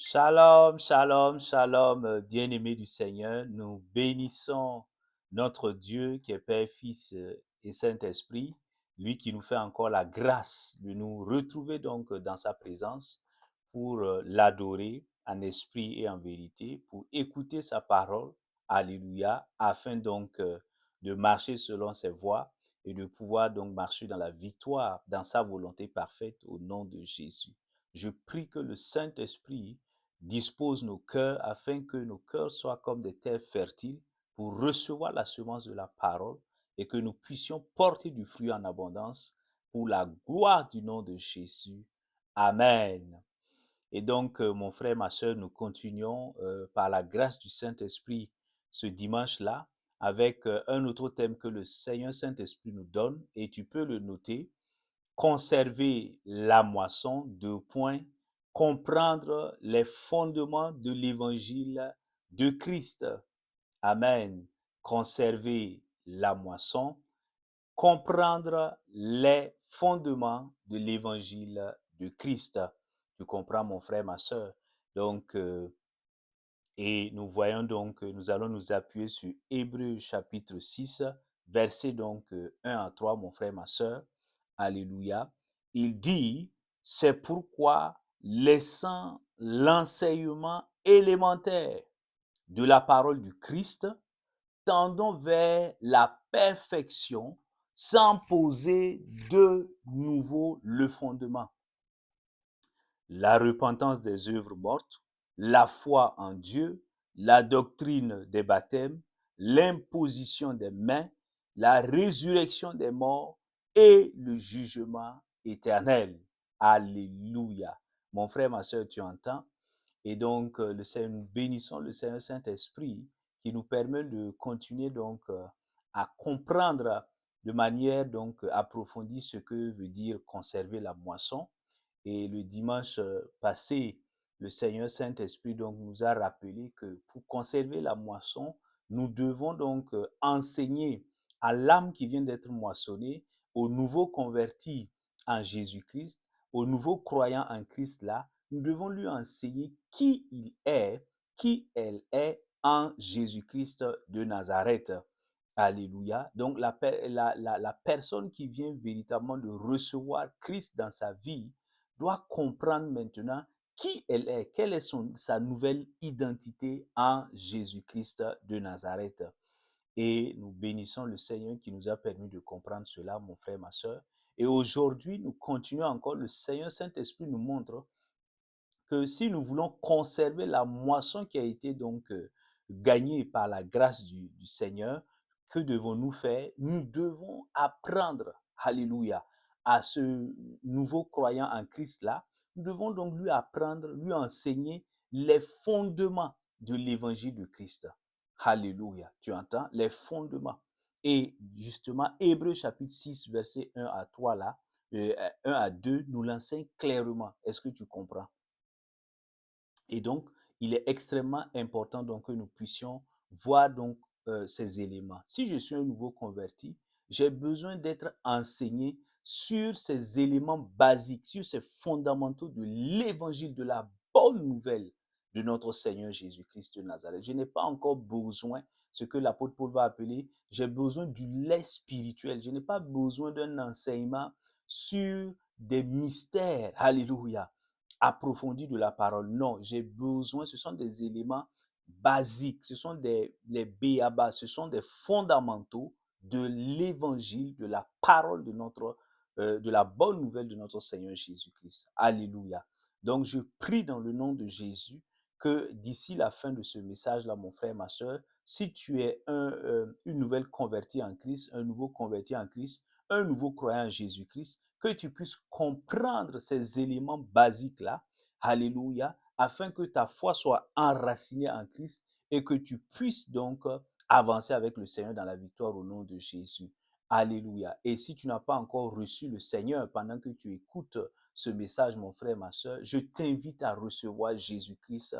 Shalom, shalom, shalom, bien-aimés du Seigneur. Nous bénissons notre Dieu qui est Père, Fils et Saint-Esprit, lui qui nous fait encore la grâce de nous retrouver donc dans sa présence pour l'adorer en esprit et en vérité, pour écouter sa parole, alléluia, afin donc de marcher selon ses voies et de pouvoir donc marcher dans la victoire, dans sa volonté parfaite au nom de Jésus. Je prie que le Saint-Esprit dispose nos cœurs afin que nos cœurs soient comme des terres fertiles pour recevoir la semence de la parole et que nous puissions porter du fruit en abondance pour la gloire du nom de Jésus. Amen. Et donc, mon frère, ma soeur, nous continuons par la grâce du Saint-Esprit ce dimanche-là avec un autre thème que le Seigneur Saint-Esprit nous donne et tu peux le noter. Conserver la moisson, 2 points, comprendre les fondements de l'évangile de Christ. Amen. Conserver la moisson, comprendre les fondements de l'évangile de Christ. Tu comprends, mon frère, ma soeur. Donc, et nous voyons donc, nous allons nous appuyer sur Hébreux chapitre 6, verset donc 1 à 3, mon frère, ma soeur. Alléluia. Il dit, c'est pourquoi, laissant l'enseignement élémentaire de la parole du Christ, tendons vers la perfection sans poser de nouveau le fondement. La repentance des œuvres mortes, la foi en Dieu, la doctrine des baptêmes, l'imposition des mains, la résurrection des morts et le jugement éternel. Alléluia. Mon frère, ma soeur, tu entends? Et donc, le Seigneur, nous bénissons le Seigneur Saint-Esprit qui nous permet de continuer donc à comprendre de manière donc approfondie ce que veut dire conserver la moisson. Et le dimanche passé, le Seigneur Saint-Esprit donc nous a rappelé que pour conserver la moisson, nous devons donc enseigner à l'âme qui vient d'être moissonnée, aux nouveaux convertis en Jésus-Christ, aux nouveaux croyants en Christ là, nous devons lui enseigner qui il est, qui elle est en Jésus-Christ de Nazareth. Alléluia. Donc la personne qui vient véritablement de recevoir Christ dans sa vie doit comprendre maintenant qui elle est, quelle est sa nouvelle identité en Jésus-Christ de Nazareth. Et nous bénissons le Seigneur qui nous a permis de comprendre cela, mon frère, ma soeur. Et aujourd'hui, nous continuons encore. Le Seigneur Saint-Esprit nous montre que si nous voulons conserver la moisson qui a été donc gagnée par la grâce du Seigneur, que devons-nous faire? Nous devons apprendre, alléluia, à ce nouveau croyant en Christ-là. Nous devons donc lui apprendre, lui enseigner les fondements de l'évangile de Christ. Alléluia, tu entends? Les fondements. Et justement, Hébreux chapitre 6, verset 1 à 3 là, 1 à 2, nous l'enseigne clairement. Est-ce que tu comprends? Et donc, il est extrêmement important donc que nous puissions voir donc ces éléments. Si je suis un nouveau converti, j'ai besoin d'être enseigné sur ces éléments basiques, sur ces fondamentaux de l'évangile, de la bonne nouvelle de notre Seigneur Jésus-Christ de Nazareth. Je n'ai pas encore besoin, ce que l'apôtre Paul va appeler, j'ai besoin du lait spirituel. Je n'ai pas besoin d'un enseignement sur des mystères. Alléluia, approfondie de la parole. Non, j'ai besoin, ce sont des éléments basiques, ce sont les béabas, ce sont des fondamentaux de l'évangile, de la parole de la bonne nouvelle de notre Seigneur Jésus-Christ. Alléluia. Donc, je prie dans le nom de Jésus que d'ici la fin de ce message-là, mon frère, ma soeur, si tu es une nouvelle convertie en Christ, un nouveau converti en Christ, un nouveau croyant en Jésus-Christ, que tu puisses comprendre ces éléments basiques-là, alléluia, afin que ta foi soit enracinée en Christ et que tu puisses donc avancer avec le Seigneur dans la victoire au nom de Jésus. Alléluia. Et si tu n'as pas encore reçu le Seigneur pendant que tu écoutes ce message, mon frère, ma soeur, je t'invite à recevoir Jésus-Christ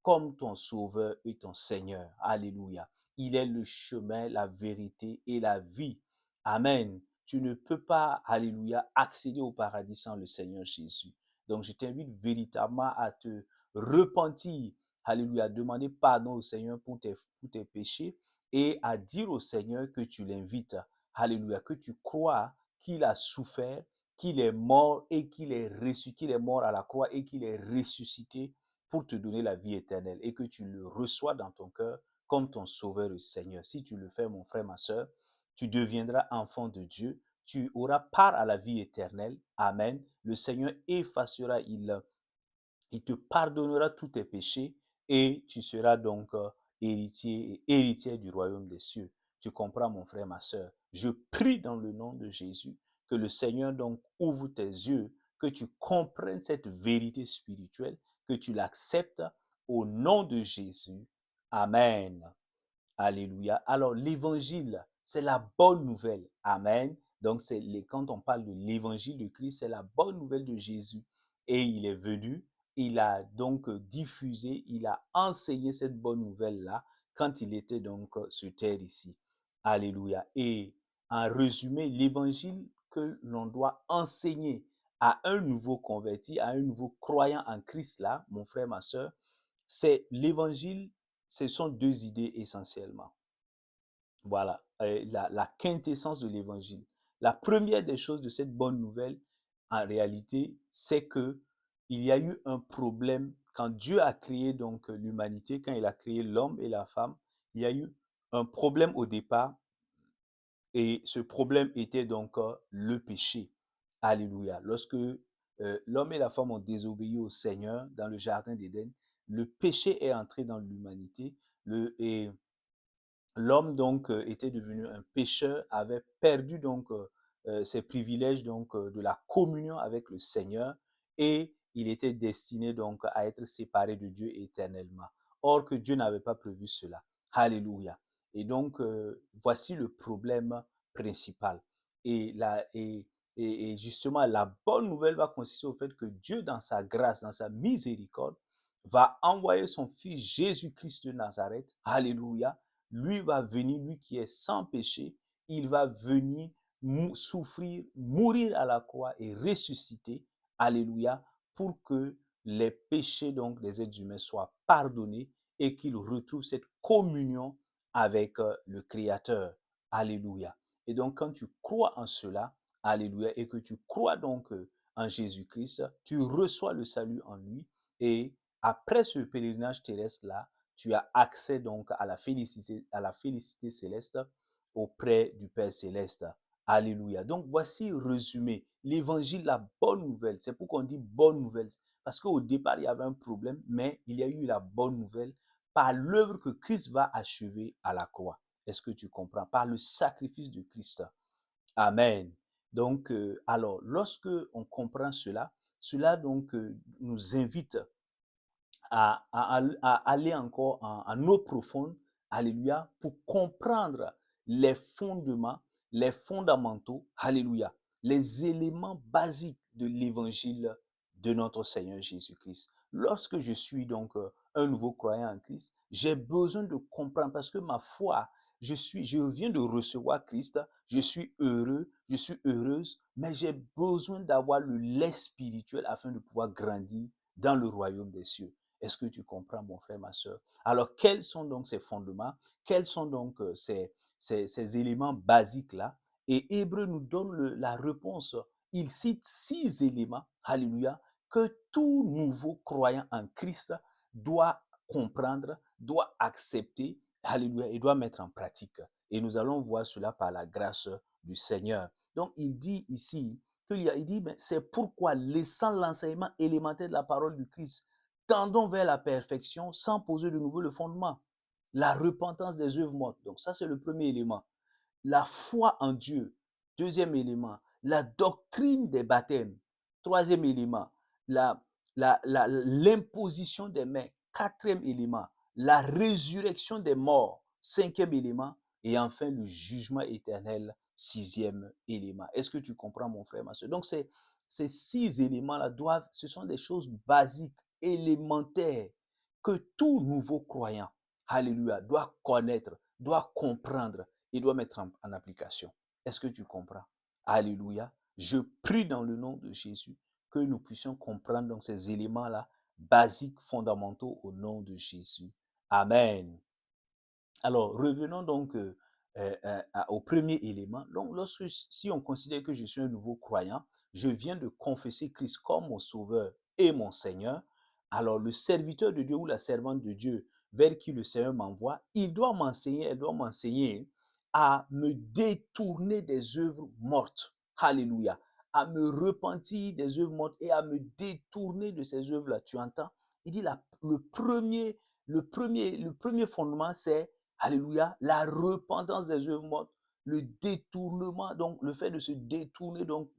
comme ton sauveur et ton Seigneur. Alléluia. Il est le chemin, la vérité et la vie. Amen. Tu ne peux pas, alléluia, accéder au paradis sans le Seigneur Jésus. Donc, je t'invite véritablement à te repentir, alléluia, demander pardon au Seigneur pour tes péchés et à dire au Seigneur que tu l'invites, alléluia, que tu crois qu'il a souffert, qu'il est mort et qu'il est ressuscité, qu'il est mort à la croix et qu'il est ressuscité pour te donner la vie éternelle et que tu le reçois dans ton cœur comme ton sauveur et Seigneur. Si tu le fais, mon frère, ma soeur, tu deviendras enfant de Dieu, tu auras part à la vie éternelle. Amen. Le Seigneur effacera, il te pardonnera tous tes péchés et tu seras donc héritier et héritière du royaume des cieux. Tu comprends, mon frère, ma soeur. Je prie dans le nom de Jésus que le Seigneur donc ouvre tes yeux, que tu comprennes cette vérité spirituelle, que tu l'acceptes au nom de Jésus. Amen. Alléluia. Alors, l'évangile, c'est la bonne nouvelle. Amen. Donc, quand on parle de l'évangile de Christ, c'est la bonne nouvelle de Jésus. Et il est venu, il a donc diffusé, il a enseigné cette bonne nouvelle-là quand il était donc sur terre ici. Alléluia. Et en résumé, l'évangile que l'on doit enseigner à un nouveau converti, à un nouveau croyant en Christ là, mon frère, ma soeur, c'est l'évangile, ce sont deux idées essentiellement. Voilà, la quintessence de l'évangile. La première des choses de cette bonne nouvelle, en réalité, c'est que il y a eu un problème quand Dieu a créé donc l'humanité, quand il a créé l'homme et la femme, il y a eu un problème au départ et ce problème était donc le péché. Alléluia. Lorsque l'homme et la femme ont désobéi au Seigneur dans le jardin d'Éden, le péché est entré dans l'humanité et l'homme donc était devenu un pécheur, avait perdu donc ses privilèges donc de la communion avec le Seigneur et il était destiné donc à être séparé de Dieu éternellement. Or que Dieu n'avait pas prévu cela. Alléluia. Et donc voici le problème principal. Et, la, et justement la bonne nouvelle va consister au fait que Dieu dans sa grâce, dans sa miséricorde, va envoyer son fils Jésus-Christ de Nazareth. Alléluia, lui va venir, lui qui est sans péché, il va venir souffrir, mourir à la croix et ressusciter, alléluia, pour que les péchés donc des êtres humains soient pardonnés et qu'ils retrouvent cette communion avec le Créateur, alléluia. Et donc quand tu crois en cela, alléluia, et que tu crois donc en Jésus-Christ, tu reçois le salut en lui et après ce pèlerinage terrestre-là, tu as accès donc à la félicité céleste auprès du Père céleste. Alléluia. Donc voici résumé l'évangile, la bonne nouvelle. C'est pourquoi on dit bonne nouvelle. Parce qu'au départ, il y avait un problème, mais il y a eu la bonne nouvelle par l'œuvre que Christ va achever à la croix. Est-ce que tu comprends? Par le sacrifice de Christ. Amen. Donc, alors, lorsque on comprend cela, cela donc nous invite à aller encore en eau profonde, alléluia, pour comprendre les fondements, les fondamentaux, alléluia, les éléments basiques de l'évangile de notre Seigneur Jésus-Christ. Lorsque je suis donc un nouveau croyant en Christ, j'ai besoin de comprendre parce que ma foi, je viens de recevoir Christ, je suis heureux, je suis heureuse, mais j'ai besoin d'avoir le lait spirituel afin de pouvoir grandir dans le royaume des cieux. Est-ce que tu comprends, mon frère, ma soeur? Alors, quels sont donc ces fondements? Quels sont donc ces éléments basiques-là? Et Hébreu nous donne la réponse. Il cite 6 éléments, alléluia, que tout nouveau croyant en Christ doit comprendre, doit accepter, alléluia, et doit mettre en pratique. Et nous allons voir cela par la grâce du Seigneur. Donc, il dit ici, il dit, c'est pourquoi, laissant l'enseignement élémentaire de la parole du Christ, tendons vers la perfection sans poser de nouveau le fondement. La repentance des œuvres mortes. Donc ça, c'est le premier élément. La foi en Dieu. Deuxième élément. La doctrine des baptêmes. Troisième élément. L'imposition des mains. Quatrième élément. La résurrection des morts. Cinquième élément. Et enfin, le jugement éternel. Sixième élément. Est-ce que tu comprends, mon frère, ma soeur? Donc, ces 6 éléments-là ce sont des choses basiques, élémentaires, que tout nouveau croyant, alléluia, doit connaître, doit comprendre et doit mettre en application. Est-ce que tu comprends? Alléluia. Je prie dans le nom de Jésus que nous puissions comprendre donc ces éléments-là basiques, fondamentaux au nom de Jésus. Amen. Alors, revenons donc au premier élément. Donc, si on considère que je suis un nouveau croyant, je viens de confesser Christ comme mon sauveur et mon Seigneur, alors le serviteur de Dieu ou la servante de Dieu vers qui le Seigneur m'envoie, il doit m'enseigner, elle doit m'enseigner à me détourner des œuvres mortes. Alléluia. À me repentir des œuvres mortes et à me détourner de ces œuvres-là. Tu entends? Il dit le premier fondement, c'est alléluia, la repentance des œuvres mortes, le détournement, donc le fait de se détourner donc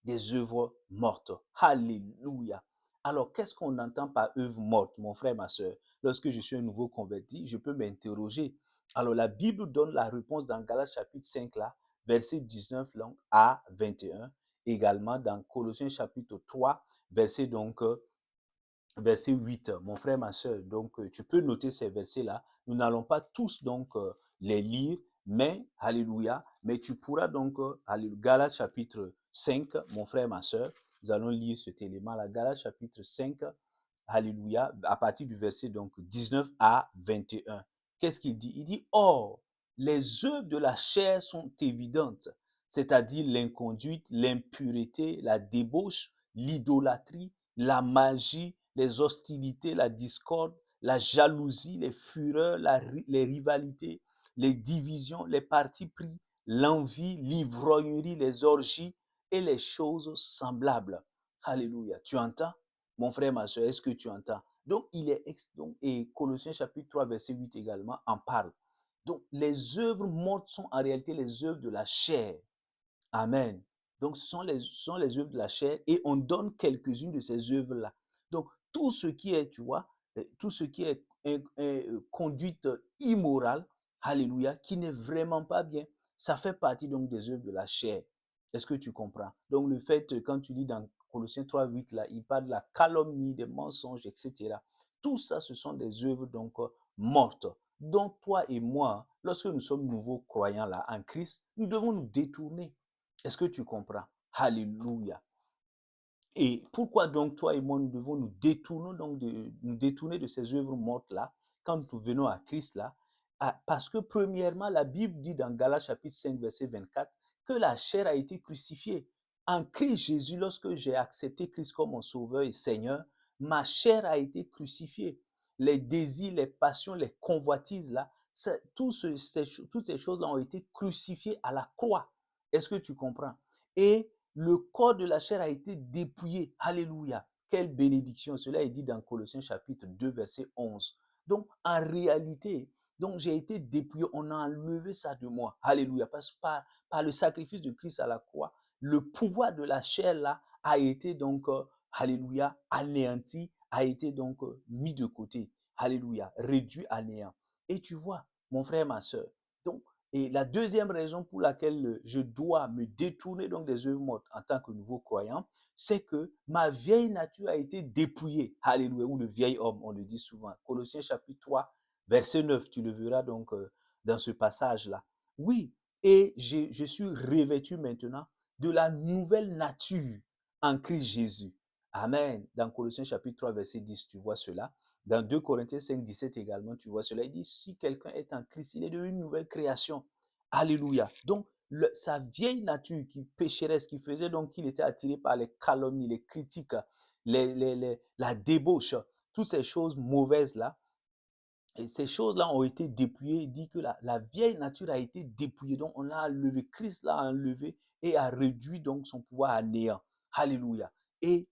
des œuvres mortes. Alléluia. Alors, qu'est-ce qu'on entend par œuvre morte, mon frère, ma soeur? Lorsque je suis un nouveau converti, je peux m'interroger. Alors, la Bible donne la réponse dans Galates chapitre 5, là, verset 19 à 21. Également dans Colossiens chapitre 3, verset donc verset 8, mon frère, ma soeur. Donc, tu peux noter ces versets-là. Nous n'allons pas tous donc les lire, mais, alléluia, mais tu pourras donc, alléluia, Galates chapitre 5, mon frère, ma soeur, nous allons lire cet élément-là, Galates chapitre 5, alléluia, à partir du verset donc 19 à 21. Qu'est-ce qu'il dit? Il dit, or, les œuvres de la chair sont évidentes, c'est-à-dire l'inconduite, l'impureté, la débauche, l'idolâtrie, la magie, les hostilités, la discorde, la jalousie, les fureurs, les rivalités, les divisions, les partis pris, l'envie, l'ivrognerie, les orgies et les choses semblables. Alléluia. Tu entends? Mon frère, ma soeur, est-ce que tu entends? Donc, et Colossiens chapitre 3, verset 8 également en parle. Donc, les œuvres mortes sont en réalité les œuvres de la chair. Amen. Donc, ce sont les œuvres de la chair et on donne quelques-unes de ces œuvres-là. Donc, tout ce qui est, tu vois, tout ce qui est conduite immorale, alléluia, qui n'est vraiment pas bien, ça fait partie donc des œuvres de la chair. Est-ce que tu comprends? Donc, le fait, quand tu lis dans Colossiens 3, 8, là, il parle de la calomnie, des mensonges, etc. Tout ça, ce sont des œuvres donc mortes. Donc, toi et moi, lorsque nous sommes nouveaux croyants là en Christ, nous devons nous détourner. Est-ce que tu comprends? Alléluia. Et pourquoi donc toi et moi, nous devons nous détourner de ces œuvres mortes-là, quand nous venons à Christ là? Parce que premièrement, la Bible dit dans Galates chapitre 5, verset 24, que la chair a été crucifiée. En Christ Jésus, lorsque j'ai accepté Christ comme mon sauveur et Seigneur, ma chair a été crucifiée. Les désirs, les passions, les convoitises là, toutes ces choses-là ont été crucifiées à la croix. Est-ce que tu comprends? Et le corps de la chair a été dépouillé. Alléluia. Quelle bénédiction. Cela est dit dans Colossiens chapitre 2, verset 11. Donc, en réalité, donc j'ai été dépouillé. On a enlevé ça de moi. Alléluia. Parce que par le sacrifice de Christ à la croix, le pouvoir de la chair là a été donc, alléluia, anéanti, a été donc mis de côté. Alléluia. Réduit à néant. Et tu vois, mon frère, ma soeur, donc, et la deuxième raison pour laquelle je dois me détourner donc des œuvres mortes en tant que nouveau croyant, c'est que ma vieille nature a été dépouillée. Alléluia, ou le vieil homme, on le dit souvent. Colossiens chapitre 3, verset 9, tu le verras donc dans ce passage-là. Oui, et je suis revêtu maintenant de la nouvelle nature en Christ Jésus. Amen. Dans Colossiens chapitre 3, verset 10, tu vois cela. Dans 2 Corinthiens 5, 17 également, tu vois cela. Il dit, si quelqu'un est en Christ, il est devenu une nouvelle création. Alléluia. Donc, sa vieille nature qui pécheresse, qui faisait donc qu'il était attiré par les calomnies, les critiques, la débauche, toutes ces choses mauvaises-là, et ces choses-là ont été dépouillées. Il dit que la vieille nature a été dépouillée. Donc, on a enlevé, Christ l'a enlevé et a réduit donc son pouvoir à néant. Alléluia. Et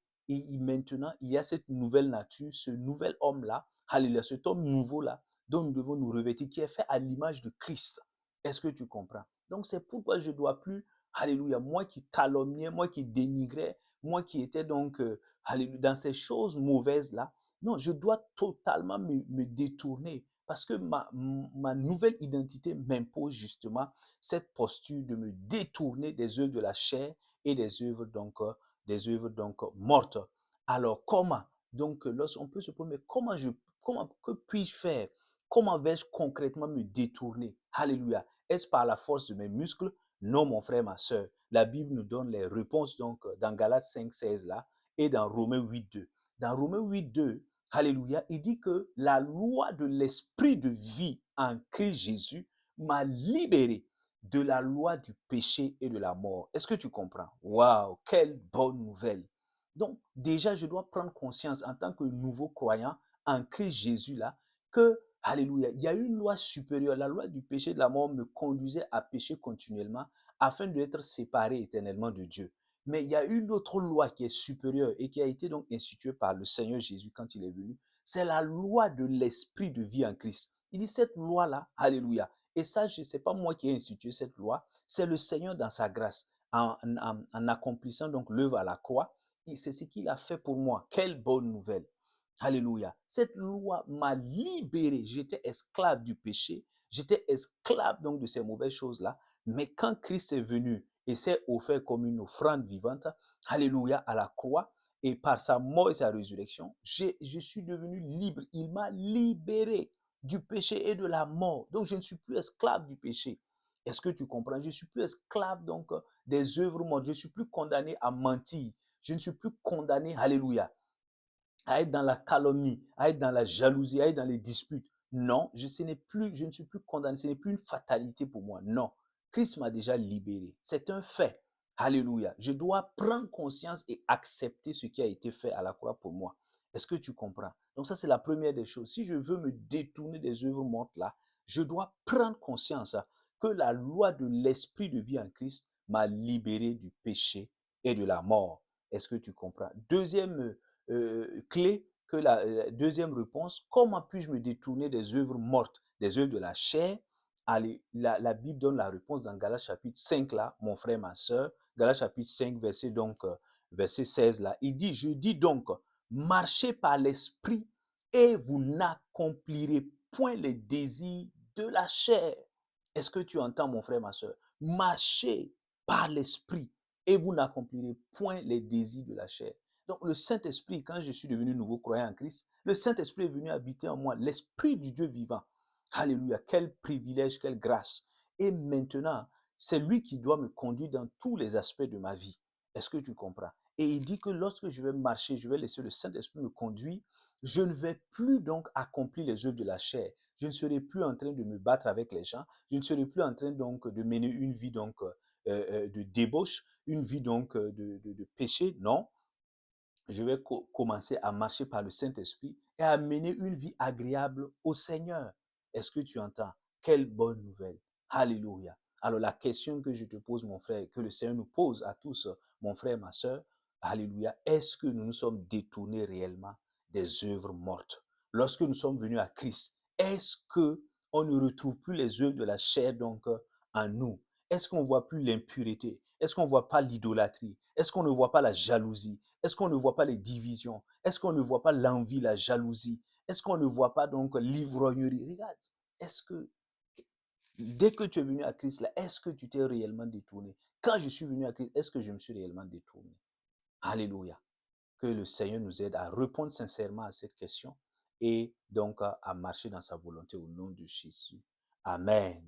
maintenant, il y a cette nouvelle nature, ce nouvel homme-là, alléluia, cet homme nouveau-là, dont nous devons nous revêtir, qui est fait à l'image de Christ. Est-ce que tu comprends? Donc, c'est pourquoi je ne dois plus, alléluia, moi qui calomniais, moi qui dénigrais, moi qui étais donc, alléluia, dans ces choses mauvaises-là, non, je dois totalement me détourner parce que ma nouvelle identité m'impose justement cette posture de me détourner des œuvres de la chair et des œuvres donc mortes. Alors comment? Donc lorsqu'on peut se poser, mais que puis-je faire? Comment vais-je concrètement me détourner? Alléluia. Est-ce par la force de mes muscles? Non, mon frère, ma soeur. La Bible nous donne les réponses donc dans Galates 5, 16 là et dans Romains 8, 2. Dans Romains 8:2, alléluia, il dit que la loi de l'esprit de vie en Christ Jésus m'a libéré de la loi du péché et de la mort. Est-ce que tu comprends? Waouh, quelle bonne nouvelle. Donc, déjà, je dois prendre conscience en tant que nouveau croyant en Christ Jésus là, que, alléluia, il y a une loi supérieure. La loi du péché et de la mort me conduisait à pécher continuellement afin d'être séparé éternellement de Dieu. Mais il y a une autre loi qui est supérieure et qui a été donc instituée par le Seigneur Jésus quand il est venu. C'est la loi de l'esprit de vie en Christ. Il dit cette loi-là, alléluia. Et ça, ce n'est pas moi qui ai institué cette loi, c'est le Seigneur dans sa grâce. En accomplissant donc l'œuvre à la croix, c'est ce qu'il a fait pour moi. Quelle bonne nouvelle. Alléluia. Cette loi m'a libéré. J'étais esclave du péché. J'étais esclave donc de ces mauvaises choses-là. Mais quand Christ est venu et s'est offert comme une offrande vivante, alléluia, à la croix, et par sa mort et sa résurrection, je suis devenu libre. Il m'a libéré du péché et de la mort. Donc, je ne suis plus esclave du péché. Est-ce que tu comprends? Je ne suis plus esclave donc des œuvres mortes. Je ne suis plus condamné à mentir. Je ne suis plus condamné, alléluia, à être dans la calomnie, à être dans la jalousie, à être dans les disputes. Non, je ne suis plus condamné, ce n'est plus une fatalité pour moi. Non, Christ m'a déjà libéré. C'est un fait. Alléluia. Je dois prendre conscience et accepter ce qui a été fait à la croix pour moi. Est-ce que tu comprends? Donc ça, c'est la première des choses. Si je veux me détourner des œuvres mortes là, je dois prendre conscience que la loi de l'esprit de vie en Christ m'a libéré du péché et de la mort. Est-ce que tu comprends? Deuxième clé que la deuxième réponse, comment puis-je me détourner des œuvres mortes, des œuvres de la chair? Allez, la Bible donne la réponse dans Galates chapitre 5 là, mon frère, ma soeur. Galates chapitre 5, verset 16 là. Il dit, je dis donc, marchez par l'esprit et vous n'accomplirez point les désirs de la chair. Est-ce que tu entends, mon frère, ma soeur? Marchez par l'esprit et vous n'accomplirez point les désirs de la chair. Donc, le Saint-Esprit, quand je suis devenu nouveau croyant en Christ, le Saint-Esprit est venu habiter en moi, l'Esprit du Dieu vivant. Alléluia, quel privilège, quelle grâce. Et maintenant, c'est lui qui doit me conduire dans tous les aspects de ma vie. Est-ce que tu comprends? Et il dit que lorsque je vais marcher, je vais laisser le Saint-Esprit me conduire, je ne vais plus donc accomplir les œuvres de la chair. Je ne serai plus en train de me battre avec les gens. Je ne serai plus en train donc de mener une vie donc de débauche, une vie donc de péché. Non, je vais commencer à marcher par le Saint-Esprit et à mener une vie agréable au Seigneur. Est-ce que tu entends? Quelle bonne nouvelle. Alléluia. Alors la question que je te pose, mon frère, que le Seigneur nous pose à tous, mon frère, ma soeur, alléluia, est-ce que nous nous sommes détournés réellement des œuvres mortes? Lorsque nous sommes venus à Christ, est-ce que on ne retrouve plus les œuvres de la chair donc en nous? Est-ce qu'on ne voit plus l'impureté? Est-ce qu'on ne voit pas l'idolâtrie? Est-ce qu'on ne voit pas la jalousie? Est-ce qu'on ne voit pas les divisions? Est-ce qu'on ne voit pas l'envie, la jalousie? Est-ce qu'on ne voit pas donc l'ivrognerie? Regarde, est-ce que dès que tu es venu à Christ, là, est-ce que tu t'es réellement détourné? Quand je suis venu à Christ, est-ce que je me suis réellement détourné? Alléluia. Que le Seigneur nous aide à répondre sincèrement à cette question et donc à marcher dans sa volonté au nom de Jésus. Amen.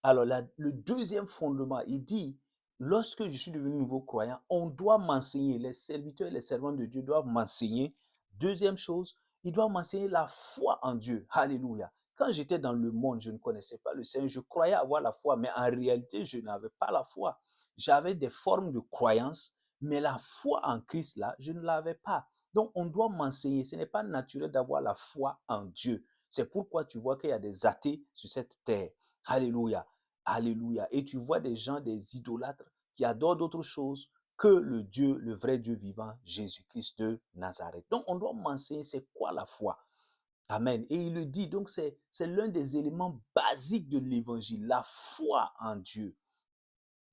Alors, le deuxième fondement, il dit, lorsque je suis devenu nouveau croyant, on doit m'enseigner, les serviteurs et les servants de Dieu doivent m'enseigner. Deuxième chose, ils doivent m'enseigner la foi en Dieu. Alléluia. Quand j'étais dans le monde, je ne connaissais pas le Seigneur, je croyais avoir la foi, mais en réalité, je n'avais pas la foi. J'avais des formes de croyance, mais la foi en Christ, là, je ne l'avais pas. Donc, on doit m'enseigner. Ce n'est pas naturel d'avoir la foi en Dieu. C'est pourquoi tu vois qu'il y a des athées sur cette terre. Alléluia. Alléluia. Et tu vois des gens, des idolâtres, qui adorent d'autres choses que le Dieu, le vrai Dieu vivant, Jésus-Christ de Nazareth. Donc, on doit m'enseigner c'est quoi la foi. Amen. Et il le dit, donc c'est l'un des éléments basiques de l'évangile, la foi en Dieu.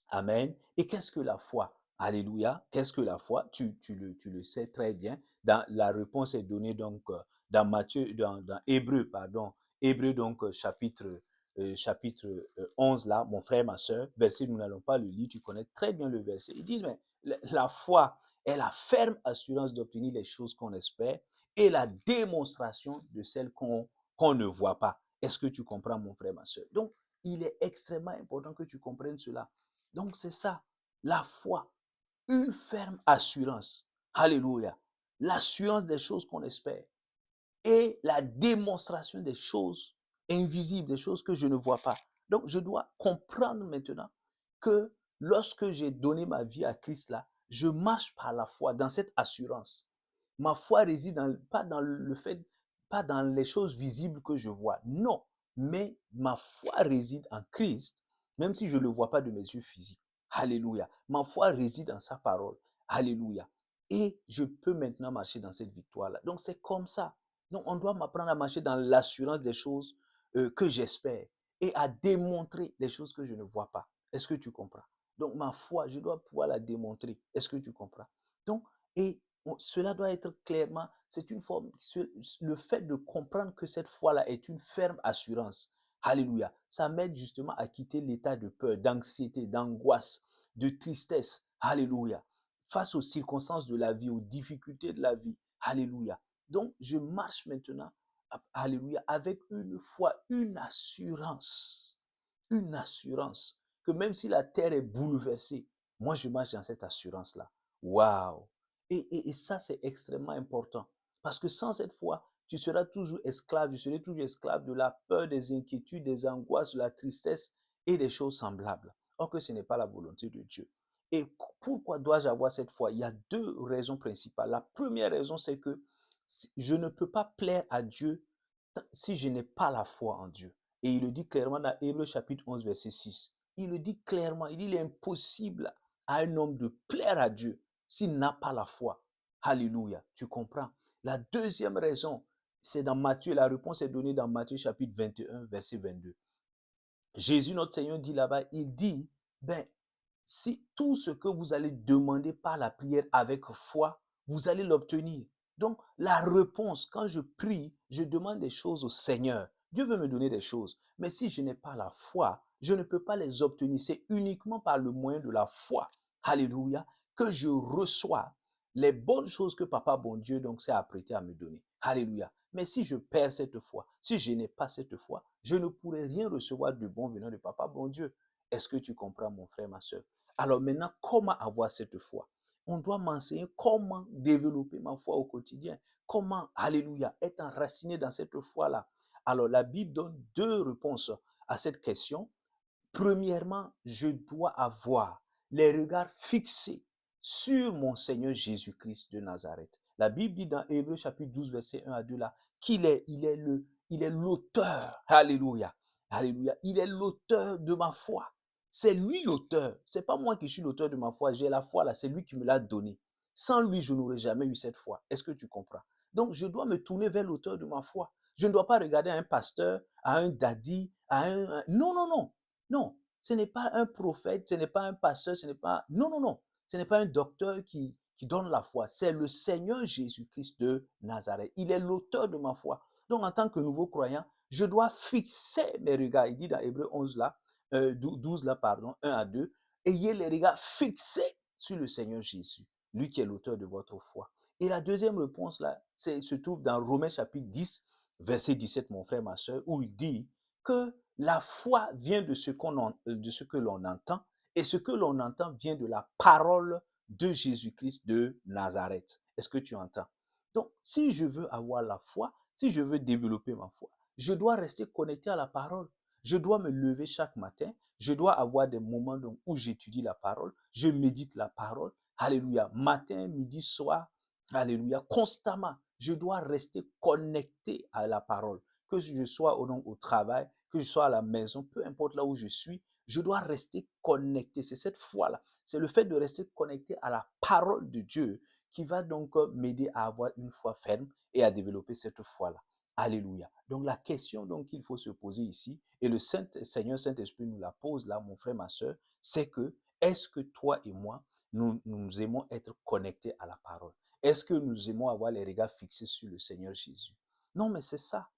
Amen. Et qu'est-ce que la foi? Alléluia. Qu'est-ce que la foi? Tu le sais très bien. La réponse est donnée donc dans Matthieu, dans Hébreu, pardon. Hébreu donc chapitre 11 là, mon frère, ma soeur. Verset, nous n'allons pas le lire, tu connais très bien le verset. Il dit, mais la foi est la ferme assurance d'obtenir les choses qu'on espère et la démonstration de celles qu'on ne voit pas. Est-ce que tu comprends, mon frère, ma soeur? Donc, il est extrêmement important que tu comprennes cela. Donc c'est ça, la foi, une ferme assurance. Alléluia. l'assurance des choses qu'on espère et la démonstration des choses invisibles, des choses que je ne vois pas. Donc, je dois comprendre maintenant que lorsque j'ai donné ma vie à Christ là, je marche par la foi dans cette assurance. Ma foi réside pas dans le fait, pas dans les choses visibles que je vois, non, mais ma foi réside en Christ, même si je ne le vois pas de mes yeux physiques. Alléluia. Ma foi réside en sa parole. Alléluia. Et je peux maintenant marcher dans cette victoire-là. Donc, c'est comme ça. Donc, on doit m'apprendre à marcher dans l'assurance des choses que j'espère et à démontrer les choses que je ne vois pas. Est-ce que tu comprends? Donc, ma foi, je dois pouvoir la démontrer. Est-ce que tu comprends? Donc, et cela doit être clairement, c'est une forme, le fait de comprendre que cette foi-là est une ferme assurance. Alléluia. Ça m'aide justement à quitter l'état de peur, d'anxiété, d'angoisse, de tristesse. Alléluia. Face aux circonstances de la vie, aux difficultés de la vie. Alléluia. Donc, je marche maintenant, alléluia, avec une foi, une assurance, que même si la terre est bouleversée, moi, je marche dans cette assurance-là. Waouh! Et ça, c'est extrêmement important. Parce que sans cette foi, tu seras toujours esclave, je serai toujours esclave de la peur, des inquiétudes, des angoisses, de la tristesse et des choses semblables. Or que ce n'est pas la volonté de Dieu. Et pourquoi dois-je avoir cette foi? Il y a deux raisons principales. La première raison, c'est que je ne peux pas plaire à Dieu si je n'ai pas la foi en Dieu. Et il le dit clairement dans Hébreux chapitre 11, verset 6. Il le dit clairement, il dit il est impossible à un homme de plaire à Dieu s'il n'a pas la foi. Alléluia, tu comprends. La deuxième raison, c'est dans Matthieu, la réponse est donnée dans Matthieu chapitre 21, verset 22. Jésus, notre Seigneur, dit là-bas, il dit, ben, si tout ce que vous allez demander par la prière avec foi, vous allez l'obtenir. Donc, la réponse, quand je prie, je demande des choses au Seigneur. Dieu veut me donner des choses. Mais si je n'ai pas la foi, je ne peux pas les obtenir. C'est uniquement par le moyen de la foi. Alléluia. Que je reçois les bonnes choses que Papa, bon Dieu, donc, s'est apprêté à me donner. Alléluia. Mais si je perds cette foi, si je n'ai pas cette foi, je ne pourrai rien recevoir de bon venant de Papa, bon Dieu. Est-ce que tu comprends, mon frère, ma soeur? Alors maintenant, comment avoir cette foi? On doit m'enseigner comment développer ma foi au quotidien. Comment, alléluia, être enraciné dans cette foi-là. Alors la Bible donne deux réponses à cette question. Premièrement, je dois avoir les regards fixés sur mon Seigneur Jésus-Christ de Nazareth. La Bible dit dans Hébreux chapitre 12, verset 1 à 2 là, il est l'auteur, alléluia, alléluia, il est l'auteur de ma foi. C'est lui l'auteur, c'est pas moi qui suis l'auteur de ma foi, j'ai la foi là, c'est lui qui me l'a donnée. Sans lui, je n'aurais jamais eu cette foi. Est-ce que tu comprends? Donc, je dois me tourner vers l'auteur de ma foi. Je ne dois pas regarder à un pasteur, à un daddy, non, non, non. Non, ce n'est pas un prophète, ce n'est pas un pasteur, ce n'est pas... Non, non, non. Ce n'est pas un docteur qui donne la foi. C'est le Seigneur Jésus-Christ de Nazareth. Il est l'auteur de ma foi. Donc, en tant que nouveau croyant, je dois fixer mes regards. Il dit dans Hébreu 11 là, 12 là, pardon, 1 à 2, ayez les regards fixés sur le Seigneur Jésus, lui qui est l'auteur de votre foi. Et la deuxième réponse là, se trouve dans Romains chapitre 10, verset 17, mon frère, ma soeur, où il dit que la foi vient de ce que l'on entend, et ce que l'on entend vient de la parole de Jésus-Christ de Nazareth. Est-ce que tu entends? Donc, si je veux avoir la foi, si je veux développer ma foi, je dois rester connecté à la parole. Je dois me lever chaque matin. Je dois avoir des moments donc, où j'étudie la parole, je médite la parole. Alléluia. Matin, midi, soir. Alléluia. Constamment, je dois rester connecté à la parole. Que je sois au travail, que je sois à la maison, peu importe là où je suis, je dois rester connecté. C'est cette foi-là. C'est le fait de rester connecté à la parole de Dieu qui va donc m'aider à avoir une foi ferme et à développer cette foi-là. Alléluia. Donc la question donc qu'il faut se poser ici, et le Seigneur Saint-Esprit nous la pose là, mon frère, ma soeur, c'est que est-ce que toi et moi, nous aimons être connectés à la parole? Est-ce que nous aimons avoir les regards fixés sur le Seigneur Jésus? Non, mais c'est ça.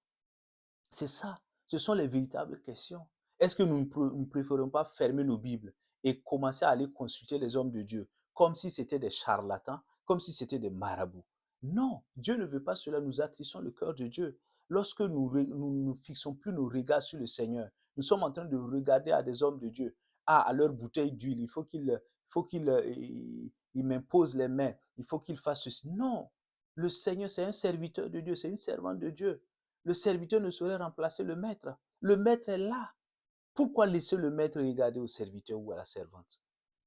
C'est ça. Ce sont les véritables questions. Est-ce que nous ne préférons pas fermer nos Bibles et commencer à aller consulter les hommes de Dieu comme si c'était des charlatans, comme si c'était des marabouts? Non, Dieu ne veut pas cela. Nous attristons le cœur de Dieu. Lorsque nous ne fixons plus nos regards sur le Seigneur, nous sommes en train de regarder à des hommes de Dieu, à leur bouteille d'huile. Il faut qu'ils m'imposent les mains. Il faut qu'ils fassent ceci. Non, Le Seigneur, c'est un serviteur de Dieu, c'est une servante de Dieu. Le serviteur ne saurait remplacer le maître. Le maître est là. Pourquoi laisser le maître regarder au serviteur ou à la servante?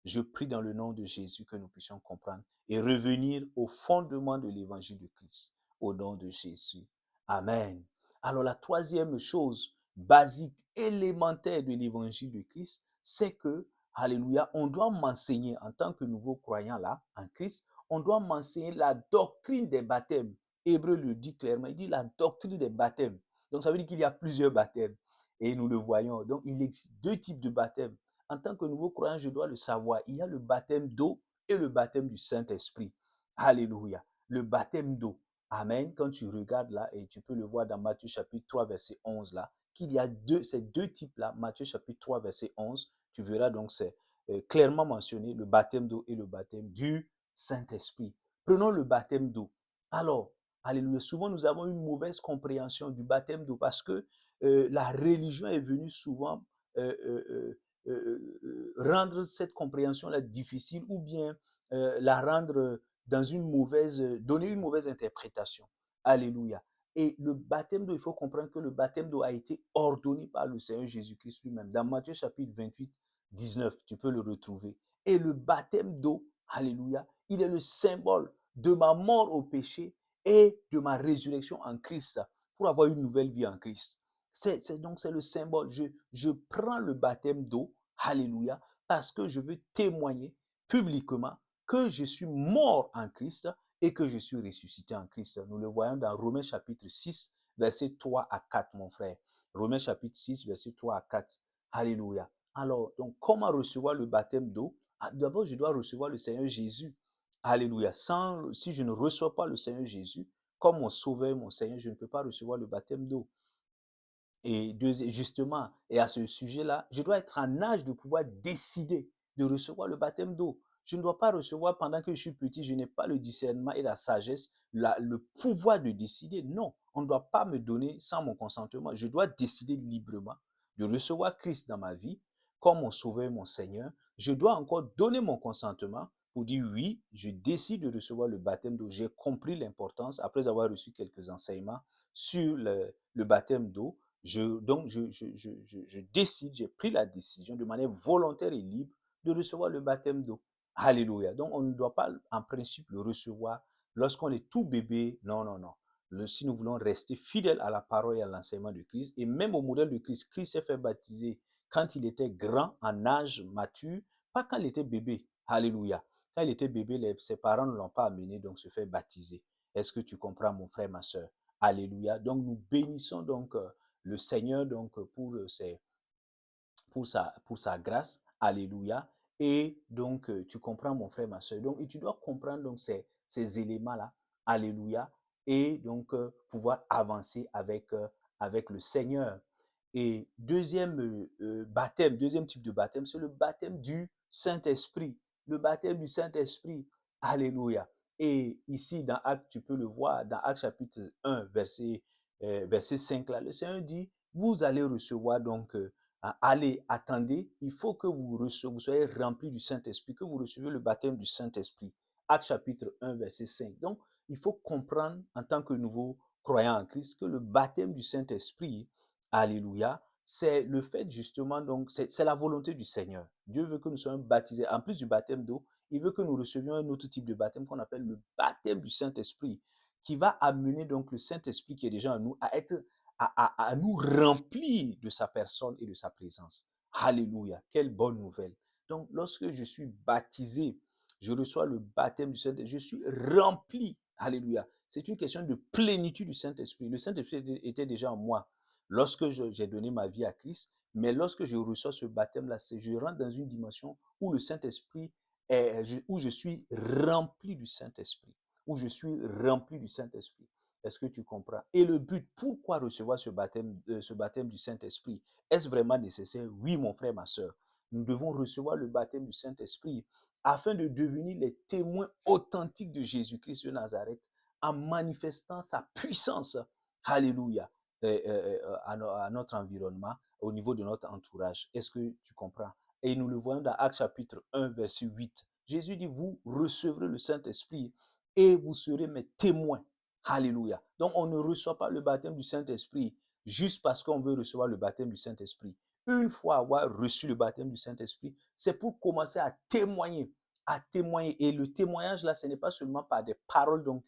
Je prie dans le nom de Jésus que nous puissions comprendre et revenir au fondement de l'évangile de Christ, au nom de Jésus. Amen. Alors la troisième chose basique, élémentaire de l'évangile de Christ, c'est que, alléluia, on doit m'enseigner en tant que nouveau croyant là, en Christ, on doit m'enseigner la doctrine des baptêmes. Hébreu le dit clairement, il dit la doctrine des baptêmes. Donc ça veut dire qu'il y a plusieurs baptêmes. Et nous le voyons. Donc il existe deux types de baptêmes. En tant que nouveau croyant, je dois le savoir. Il y a le baptême d'eau et le baptême du Saint-Esprit. Alléluia. Le baptême d'eau. Amen. Quand tu regardes là, et tu peux le voir dans Matthieu chapitre 3, verset 11 là, qu'il y a ces deux types-là, Matthieu chapitre 3, verset 11, tu verras donc c'est clairement mentionné le baptême d'eau et le baptême du Saint-Esprit. Prenons le baptême d'eau. Alors, alléluia, souvent nous avons une mauvaise compréhension du baptême d'eau parce que la religion est venue souvent euh, euh, rendre cette compréhension-là difficile ou bien la rendre dans une mauvaise, donner une mauvaise interprétation. Alléluia. Et le baptême d'eau, il faut comprendre que le baptême d'eau a été ordonné par le Seigneur Jésus-Christ lui-même. Dans Matthieu chapitre 28, 19, tu peux le retrouver. Et le baptême d'eau, alléluia, il est le symbole de ma mort au péché et de ma résurrection en Christ pour avoir une nouvelle vie en Christ. Donc c'est le symbole. Je prends le baptême d'eau, alléluia, parce que je veux témoigner publiquement que je suis mort en Christ et que je suis ressuscité en Christ. Nous le voyons dans Romains chapitre 6, verset 3 à 4, mon frère. Romains chapitre 6, verset 3 à 4. Alléluia. Alors, donc, comment recevoir le baptême d'eau? D'abord, je dois recevoir le Seigneur Jésus. Alléluia. Si je ne reçois pas le Seigneur Jésus comme mon sauveur, mon Seigneur, je ne peux pas recevoir le baptême d'eau. Et justement, et à ce sujet-là, je dois être en âge de pouvoir décider de recevoir le baptême d'eau. Je ne dois pas recevoir pendant que je suis petit, je n'ai pas le discernement et la sagesse, le pouvoir de décider. Non, on ne doit pas me donner sans mon consentement. Je dois décider librement de recevoir Christ dans ma vie comme mon sauveur, mon Seigneur. Je dois encore donner mon consentement pour dire oui, je décide de recevoir le baptême d'eau. J'ai compris l'importance, après avoir reçu quelques enseignements sur le baptême d'eau, donc, je décide, j'ai pris la décision de manière volontaire et libre de recevoir le baptême d'eau. Alléluia. Donc, on ne doit pas, en principe, le recevoir lorsqu'on est tout bébé. Non, non, non. Si nous voulons rester fidèles à la parole et à l'enseignement de Christ, et même au modèle de Christ, Christ s'est fait baptiser quand il était grand, en âge mature, pas quand il était bébé. Alléluia. Quand il était bébé, ses parents ne l'ont pas amené, donc se fait baptiser. Est-ce que tu comprends, mon frère, ma soeur? Alléluia. Donc, nous bénissons donc le Seigneur donc pour sa grâce. Alléluia. Et donc, tu comprends, mon frère, ma soeur. Donc, et tu dois comprendre donc ces éléments-là. Alléluia. Et donc, pouvoir avancer avec le Seigneur. Et deuxième type de baptême, c'est le baptême du Saint-Esprit. Le baptême du Saint-Esprit. Alléluia. Et ici, dans Actes, tu peux le voir, dans Actes chapitre 1, verset 5, là, le Seigneur dit, vous allez recevoir donc allez, attendez, il faut que vous soyez remplis du Saint-Esprit, que vous receviez le baptême du Saint-Esprit. Acte chapitre 1, verset 5. Donc, il faut comprendre en tant que nouveau croyant en Christ que le baptême du Saint-Esprit, alléluia, c'est le fait justement, donc c'est la volonté du Seigneur. Dieu veut que nous soyons baptisés. En plus du baptême d'eau, il veut que nous recevions un autre type de baptême qu'on appelle le baptême du Saint-Esprit, qui va amener donc le Saint-Esprit qui est déjà en nous à être à nous remplir de sa personne et de sa présence. Alléluia, quelle bonne nouvelle. Donc, lorsque je suis baptisé, je reçois le baptême du Saint-Esprit, je suis rempli. Alléluia. C'est une question de plénitude du Saint-Esprit. Le Saint-Esprit était déjà en moi lorsque j'ai donné ma vie à Christ, mais lorsque je reçois ce baptême-là, je rentre dans une dimension où le Saint-Esprit où je suis rempli du Saint-Esprit, où je suis rempli du Saint-Esprit. Est-ce que tu comprends? Et le but, pourquoi recevoir ce baptême du Saint-Esprit? Est-ce vraiment nécessaire? Oui, mon frère, ma soeur. Nous devons recevoir le baptême du Saint-Esprit afin de devenir les témoins authentiques de Jésus-Christ de Nazareth en manifestant sa puissance. Alléluia. À notre environnement, au niveau de notre entourage. Est-ce que tu comprends? Et nous le voyons dans Actes chapitre 1, verset 8. Jésus dit, vous recevrez le Saint-Esprit et vous serez mes témoins. Alléluia. Donc, on ne reçoit pas le baptême du Saint-Esprit juste parce qu'on veut recevoir le baptême du Saint-Esprit. Une fois avoir reçu le baptême du Saint-Esprit, c'est pour commencer à témoigner, à témoigner. Et le témoignage, là, ce n'est pas seulement par des paroles donc,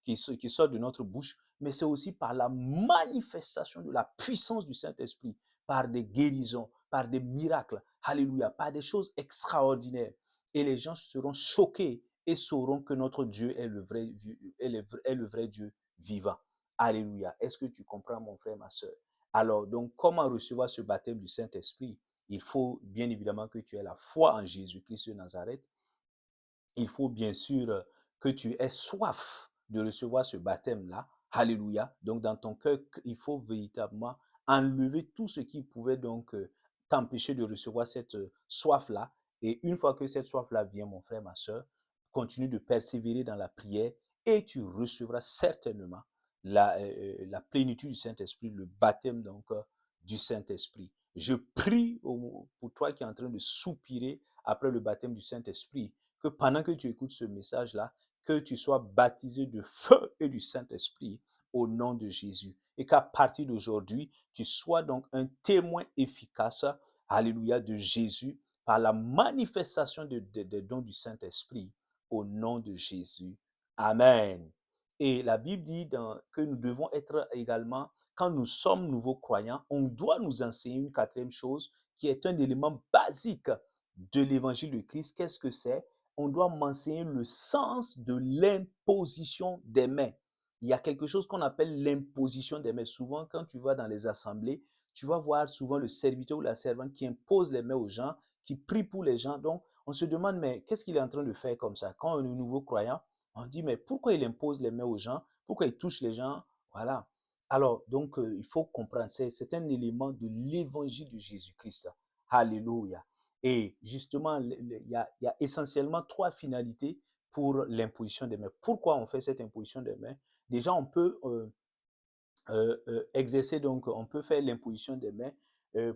qui sortent de notre bouche, mais c'est aussi par la manifestation de la puissance du Saint-Esprit, par des guérisons, par des miracles, alléluia, par des choses extraordinaires. Et les gens seront choqués et sauront que notre Dieu est est le vrai Dieu vivant. Alléluia. Est-ce que tu comprends, mon frère, ma soeur? Alors, donc, comment recevoir ce baptême du Saint-Esprit? Il faut bien évidemment que tu aies la foi en Jésus-Christ de Nazareth. Il faut bien sûr que tu aies soif de recevoir ce baptême-là. Alléluia. Donc, dans ton cœur, il faut véritablement enlever tout ce qui pouvait donc t'empêcher de recevoir cette soif-là. Et une fois que cette soif-là vient, mon frère, ma soeur, continue de persévérer dans la prière et tu recevras certainement la plénitude du Saint-Esprit, le baptême donc du Saint-Esprit. Je prie pour toi qui es en train de soupirer après le baptême du Saint-Esprit, que pendant que tu écoutes ce message-là, que tu sois baptisé de feu et du Saint-Esprit au nom de Jésus. Et qu'à partir d'aujourd'hui, tu sois donc un témoin efficace, alléluia, de Jésus par la manifestation des dons du Saint-Esprit au nom de Jésus. Amen. Et la Bible dit que nous devons être également, quand nous sommes nouveaux croyants, on doit nous enseigner une quatrième chose qui est un élément basique de l'évangile de Christ. Qu'est-ce que c'est? On doit m'enseigner le sens de l'imposition des mains. Il y a quelque chose qu'on appelle l'imposition des mains. Souvent, quand tu vas dans les assemblées, tu vas voir souvent le serviteur ou la servante qui impose les mains aux gens, qui prie pour les gens. Donc, on se demande, mais qu'est-ce qu'il est en train de faire comme ça? Quand on est nouveau croyant, on dit, mais pourquoi il impose les mains aux gens? Pourquoi il touche les gens? Voilà. Alors, donc, il faut comprendre, c'est un élément de l'évangile de Jésus-Christ. Alléluia. Et justement, il y a essentiellement trois finalités pour l'imposition des mains. Pourquoi on fait cette imposition des mains? Déjà, on peut exercer, donc, on peut faire l'imposition des mains.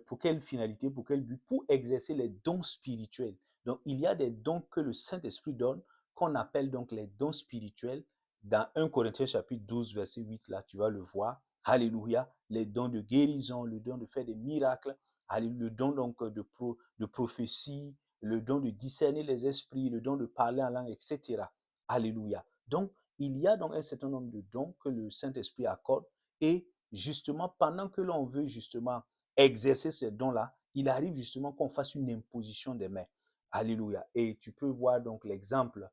Pour quelle finalité, pour quel but? Pour exercer les dons spirituels. Donc, il y a des dons que le Saint-Esprit donne, qu'on appelle donc les dons spirituels. Dans 1 Corinthiens chapitre 12, verset 8, là, tu vas le voir. Alléluia. Les dons de guérison, le don de faire des miracles, le don donc de prophétie, le don de discerner les esprits, le don de parler en langue, etc. Alléluia. Donc, il y a donc un certain nombre de dons que le Saint-Esprit accorde et justement, pendant que l'on veut justement exercer ces dons-là, il arrive justement qu'on fasse une imposition des mains. Alléluia. Et tu peux voir donc l'exemple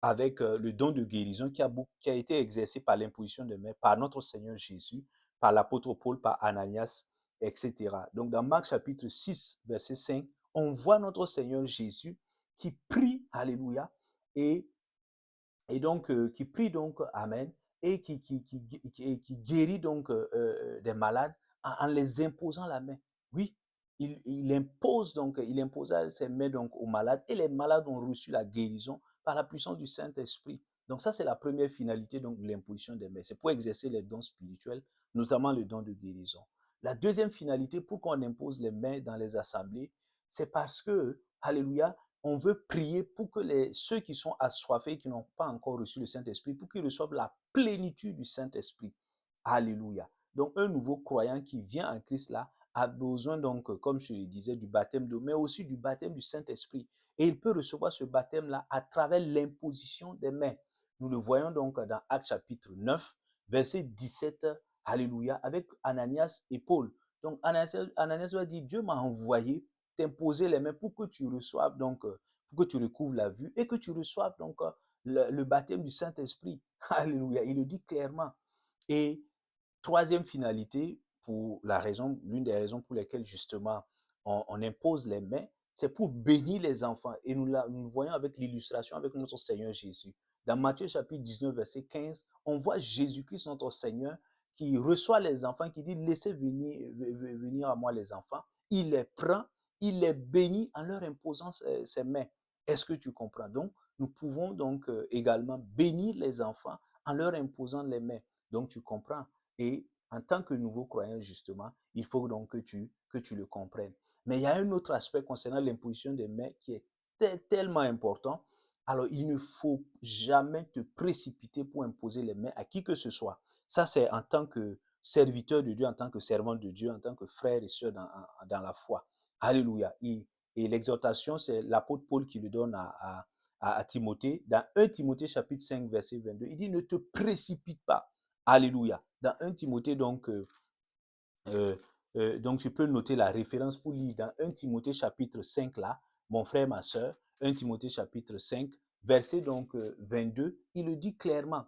avec le don de guérison qui a été exercé par l'imposition des mains par notre Seigneur Jésus, par l'apôtre Paul, par Ananias, etc. Donc dans Marc chapitre 6, verset 5, on voit notre Seigneur Jésus qui prie, alléluia, et donc qui prie donc, amen, et qui guérit donc des malades en les imposant la main. Oui, il impose donc, il imposa ses mains donc aux malades et les malades ont reçu la guérison par la puissance du Saint-Esprit. Donc ça, c'est la première finalité donc de l'imposition des mains. C'est pour exercer les dons spirituels, notamment le don de guérison. La deuxième finalité, pour qu'on impose les mains dans les assemblées, c'est parce que, alléluia, on veut prier pour que ceux qui sont assoiffés, qui n'ont pas encore reçu le Saint-Esprit, pour qu'ils reçoivent la plénitude du Saint-Esprit. Alléluia. Donc, un nouveau croyant qui vient en Christ là a besoin donc, comme je le disais, du baptême d'eau, mais aussi du baptême du Saint-Esprit. Et il peut recevoir ce baptême-là à travers l'imposition des mains. Nous le voyons donc dans Actes chapitre 9, verset 17, Alléluia, avec Ananias et Paul. Donc, Ananias va dire, Dieu m'a envoyé t'imposer les mains pour que tu reçoives donc, pour que tu recouvres la vue et que tu reçoives donc le baptême du Saint-Esprit. Alléluia. Il le dit clairement. Et troisième finalité, pour l'une des raisons pour lesquelles justement on impose les mains, c'est pour bénir les enfants. Et nous voyons avec l'illustration avec notre Seigneur Jésus. Dans Matthieu chapitre 19, verset 15, on voit Jésus-Christ, notre Seigneur, qui reçoit les enfants, qui dit, laissez venir à moi les enfants. Il les prend, il les bénit en leur imposant ses mains. Est-ce que tu comprends? Donc, nous pouvons donc également bénir les enfants en leur imposant les mains. Donc, tu comprends. Et en tant que nouveau croyant, justement, il faut donc que tu le comprennes. Mais il y a un autre aspect concernant l'imposition des mains qui est tellement important. Alors, il ne faut jamais te précipiter pour imposer les mains à qui que ce soit. Ça, c'est en tant que serviteur de Dieu, en tant que servant de Dieu, en tant que frère et sœur dans la foi. Alléluia. Et l'exhortation, c'est l'apôtre Paul qui le donne à Timothée. Dans 1 Timothée chapitre 5, verset 22, il dit, ne te précipite pas. Alléluia. Dans 1 Timothée, euh, donc, je peux noter la référence pour lire dans 1 Timothée chapitre 5 là, mon frère, ma soeur, 1 Timothée chapitre 5, verset 22, il le dit clairement.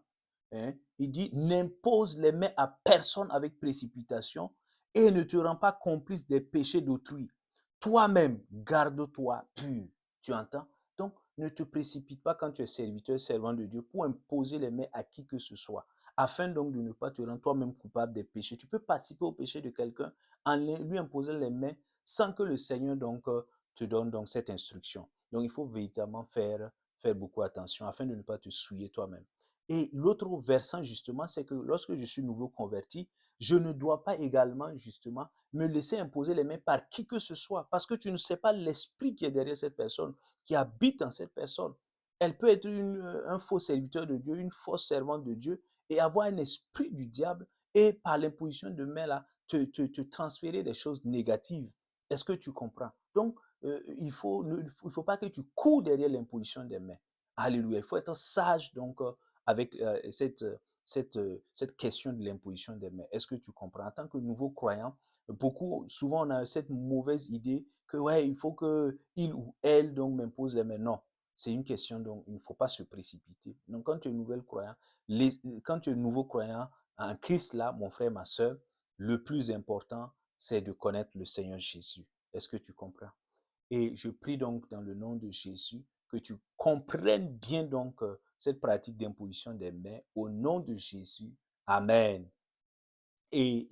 Hein, il dit, n'impose les mains à personne avec précipitation et ne te rends pas complice des péchés d'autrui. Toi-même, garde-toi pur. Tu entends? Donc, ne te précipite pas quand tu es serviteur, servant de Dieu pour imposer les mains à qui que ce soit afin donc de ne pas te rendre toi-même coupable des péchés. Tu peux participer au péché de quelqu'un en lui imposant les mains sans que le Seigneur te donne donc cette instruction. Donc il faut véritablement faire beaucoup attention afin de ne pas te souiller toi-même. Et l'autre versant justement, c'est que lorsque je suis nouveau converti, je ne dois pas également justement me laisser imposer les mains par qui que ce soit parce que tu ne sais pas l'esprit qui est derrière cette personne, qui habite en cette personne. Elle peut être un faux serviteur de Dieu, une fausse servante de Dieu, et avoir un esprit du diable et par l'imposition de main là, te transférer des choses négatives. Est-ce que tu comprends? Donc, il faut pas que tu cours derrière l'imposition des mains. Alléluia. Il faut être sage donc avec cette question de l'imposition des mains. Est-ce que tu comprends? En tant que nouveau croyant, souvent on a cette mauvaise idée que ouais, il faut que il ou elle donc m'impose les mains. Non, c'est une question donc il ne faut pas se précipiter. Donc quand tu es nouvelle croyant, quand tu es nouveau croyant en Christ, là, mon frère, ma soeur, le plus important, c'est de connaître le Seigneur Jésus. Est-ce que tu comprends? Et je prie donc dans le nom de Jésus que tu comprennes bien donc cette pratique d'imposition des mains au nom de Jésus. Amen. Et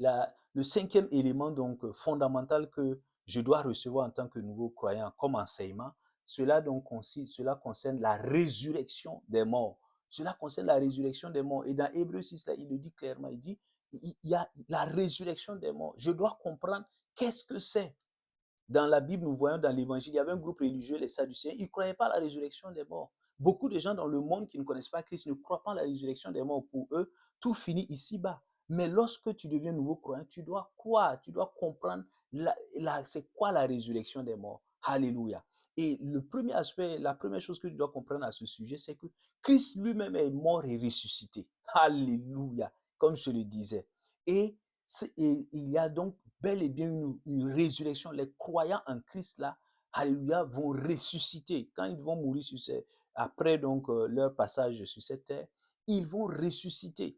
le cinquième élément donc fondamental que je dois recevoir en tant que nouveau croyant comme enseignement, cela concerne la résurrection des morts. Cela concerne la résurrection des morts. Et dans Hébreu 6, là, il le dit clairement, il dit, il y a la résurrection des morts. Je dois comprendre qu'est-ce que c'est. Dans la Bible, nous voyons dans l'Évangile, il y avait un groupe religieux, les Sadducéens, ils ne croyaient pas à la résurrection des morts. Beaucoup de gens dans le monde qui ne connaissent pas Christ ne croient pas à la résurrection des morts. Pour eux, tout finit ici-bas. Mais lorsque tu deviens nouveau croyant, tu dois croire, tu dois comprendre c'est quoi la résurrection des morts. Alléluia. Et le premier aspect, la première chose que tu dois comprendre à ce sujet, c'est que Christ lui-même est mort et ressuscité. Alléluia, comme je le disais. Et, et il y a donc bel et bien une résurrection. Les croyants en Christ, là, alléluia, vont ressusciter. Quand ils vont mourir après donc leur passage sur cette terre, ils vont ressusciter.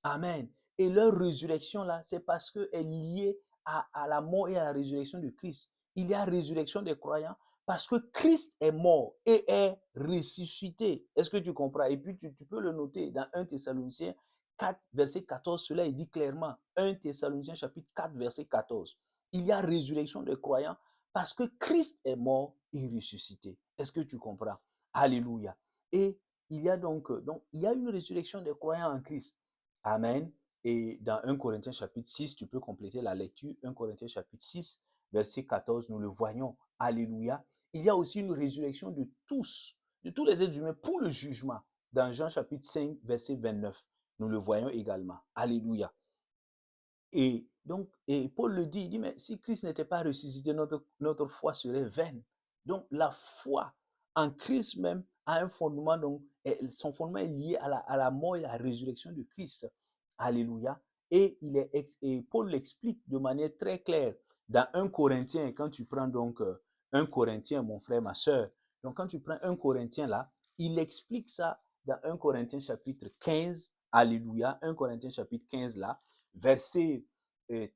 Amen. Et leur résurrection, là, c'est parce qu'elle est liée à la mort et à la résurrection de Christ. Il y a résurrection des croyants parce que Christ est mort et est ressuscité. Est-ce que tu comprends? Et puis, tu peux le noter dans 1 Thessaloniciens 4, verset 14, cela est dit clairement. 1 Thessaloniciens chapitre 4, verset 14. Il y a résurrection des croyants parce que Christ est mort et ressuscité. Est-ce que tu comprends? Alléluia. Et il y a donc il y a une résurrection des croyants en Christ. Amen. Et dans 1 Corinthiens chapitre 6, tu peux compléter la lecture. 1 Corinthiens chapitre 6, verset 14, nous le voyons. Alléluia. Il y a aussi une résurrection de tous les êtres humains pour le jugement. Dans Jean chapitre 5, verset 29, nous le voyons également. Alléluia. Et donc, et Paul le dit, il dit, mais si Christ n'était pas ressuscité, notre foi serait vaine. Donc, la foi en Christ même a un fondement, donc, son fondement est lié à la mort et à la résurrection de Christ. Alléluia. Et Paul l'explique de manière très claire dans 1 Corinthiens, quand tu prends donc 1 Corinthiens, mon frère, ma soeur, donc quand tu prends 1 Corinthiens là, il explique ça dans 1 Corinthiens chapitre 15, Alléluia, 1 Corinthiens chapitre 15 là, verset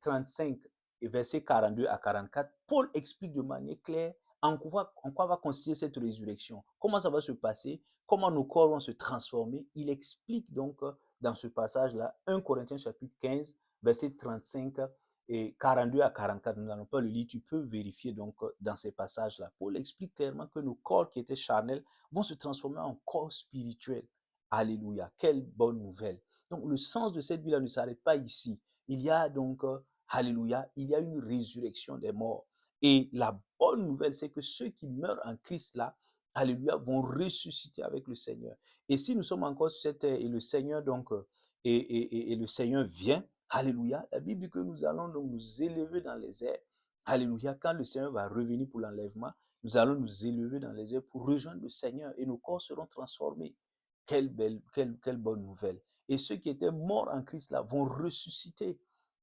35 et verset 42 à 44, Paul explique de manière claire en quoi va consister cette résurrection, comment ça va se passer, comment nos corps vont se transformer. Il explique donc dans ce passage-là, 1 Corinthiens chapitre 15, verset 35 et 42 à 44. Nous n'allons pas le lire, tu peux vérifier donc dans ces passages-là. Paul explique clairement que nos corps qui étaient charnels vont se transformer en corps spirituels. Alléluia, quelle bonne nouvelle. Donc le sens de cette vie-là ne s'arrête pas ici. Il y a donc, alléluia, il y a une résurrection des morts. Et la bonne nouvelle, c'est que ceux qui meurent en Christ là, alléluia, vont ressusciter avec le Seigneur. Et si nous sommes encore sur cette terre et le Seigneur donc et le Seigneur vient, alléluia, la Bible dit que nous allons donc nous élever dans les airs. Alléluia, quand le Seigneur va revenir pour l'enlèvement, nous allons nous élever dans les airs pour rejoindre le Seigneur et nos corps seront transformés. Quelle bonne nouvelle. Et ceux qui étaient morts en Christ là vont ressusciter.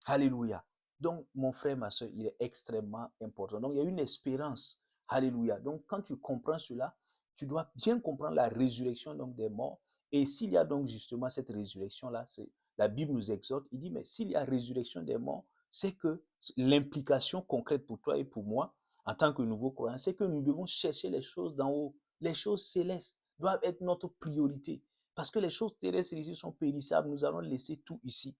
Alléluia. Donc, mon frère, ma soeur, il est extrêmement important. Donc, il y a une espérance. Alléluia. Donc, quand tu comprends cela, tu dois bien comprendre la résurrection donc, des morts. Et s'il y a donc justement cette résurrection-là, la Bible nous exhorte, il dit, mais s'il y a résurrection des morts, c'est que l'implication concrète pour toi et pour moi, en tant que nouveau croyant, c'est que nous devons chercher les choses d'en haut. Les choses célestes doivent être notre priorité. Parce que les choses terrestres ici sont périssables. Nous allons laisser tout ici.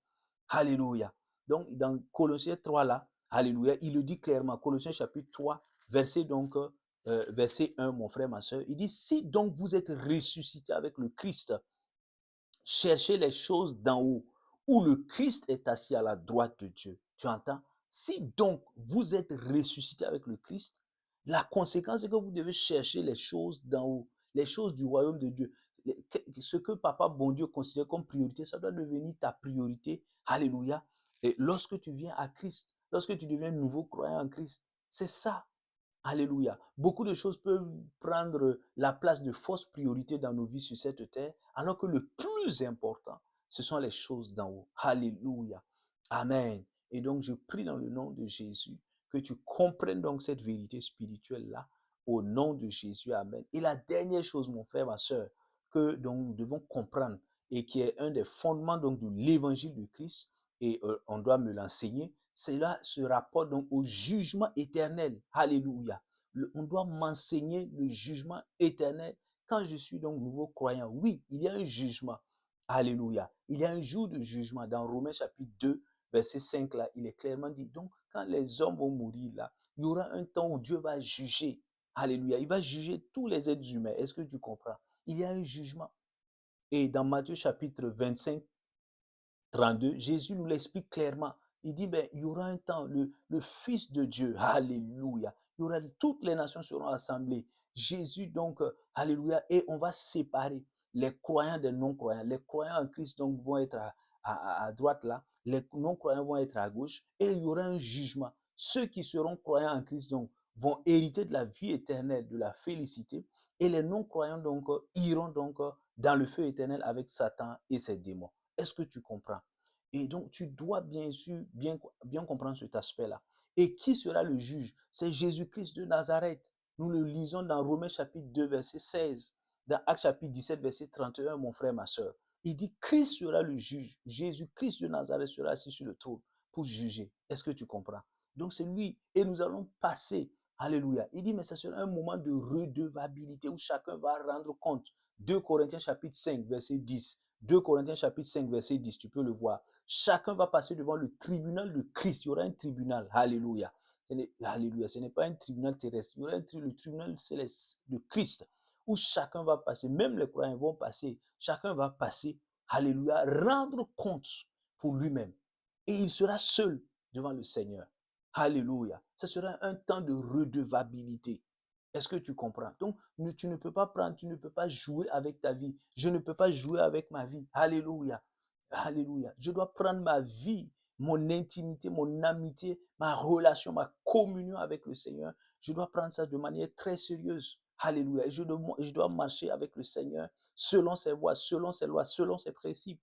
Alléluia. Donc, dans Colossiens 3, là, alléluia, il le dit clairement. Colossiens chapitre 3, verset 1, mon frère, ma soeur. Il dit, si donc vous êtes ressuscité avec le Christ, cherchez les choses d'en haut, où le Christ est assis à la droite de Dieu. Tu entends? Si donc vous êtes ressuscité avec le Christ, la conséquence est que vous devez chercher les choses d'en haut, les choses du royaume de Dieu. Ce que Papa bon Dieu considère comme priorité, ça doit devenir ta priorité. Alléluia. Et lorsque tu viens à Christ, lorsque tu deviens nouveau croyant en Christ, c'est ça. Alléluia. Beaucoup de choses peuvent prendre la place de fausses priorités dans nos vies sur cette terre, alors que le plus important, ce sont les choses d'en haut. Alléluia. Amen. Et donc, je prie dans le nom de Jésus que tu comprennes donc cette vérité spirituelle-là au nom de Jésus. Amen. Et la dernière chose, mon frère, ma soeur, que donc nous devons comprendre et qui est un des fondements donc de l'évangile de Christ, et on doit me l'enseigner, cela se rapporte donc au jugement éternel. Alléluia. On doit m'enseigner le jugement éternel quand je suis donc nouveau croyant. Oui, il y a un jugement. Alléluia. Il y a un jour de jugement. Dans Romains chapitre 2, verset 5, là, il est clairement dit. Donc, quand les hommes vont mourir, là, il y aura un temps où Dieu va juger. Alléluia. Il va juger tous les êtres humains. Est-ce que tu comprends? Il y a un jugement. Et dans Matthieu chapitre 25, 32, Jésus nous l'explique clairement. Il dit, ben, il y aura un temps, le Fils de Dieu, alléluia, il y aura, toutes les nations seront assemblées. Jésus, donc, alléluia, et on va séparer les croyants des non-croyants. Les croyants en Christ, donc, vont être à droite là, les non-croyants vont être à gauche, et il y aura un jugement. Ceux qui seront croyants en Christ, donc, vont hériter de la vie éternelle, de la félicité, et les non-croyants, donc, iront donc dans le feu éternel avec Satan et ses démons. Est-ce que tu comprends? Et donc, tu dois bien sûr bien comprendre cet aspect-là. Et qui sera le juge? C'est Jésus-Christ de Nazareth. Nous le lisons dans Romains chapitre 2, verset 16, dans Actes chapitre 17, verset 31, mon frère, ma soeur. Il dit, Christ sera le juge. Jésus-Christ de Nazareth sera assis sur le trône pour juger. Est-ce que tu comprends? Donc, c'est lui. Et nous allons passer. Alléluia. Il dit, mais ce sera un moment de redevabilité où chacun va rendre compte. 2 Corinthiens chapitre 5, verset 10. 2 Corinthiens chapitre 5, verset 10, tu peux le voir. Chacun va passer devant le tribunal de Christ. Il y aura un tribunal. Alléluia. Alléluia. Ce n'est pas un tribunal terrestre. Il y aura le tribunal céleste de Christ où chacun va passer. Même les croyants vont passer. Chacun va passer. Alléluia. Rendre compte pour lui-même. Et il sera seul devant le Seigneur. Alléluia. Ce sera un temps de redevabilité. Est-ce que tu comprends? Donc, tu ne peux pas prendre, tu ne peux pas jouer avec ta vie. Je ne peux pas jouer avec ma vie. Alléluia. Alléluia. Je dois prendre ma vie, mon intimité, mon amitié, ma relation, ma communion avec le Seigneur. Je dois prendre ça de manière très sérieuse. Alléluia. Je dois marcher avec le Seigneur selon ses voies, selon ses lois, selon ses principes.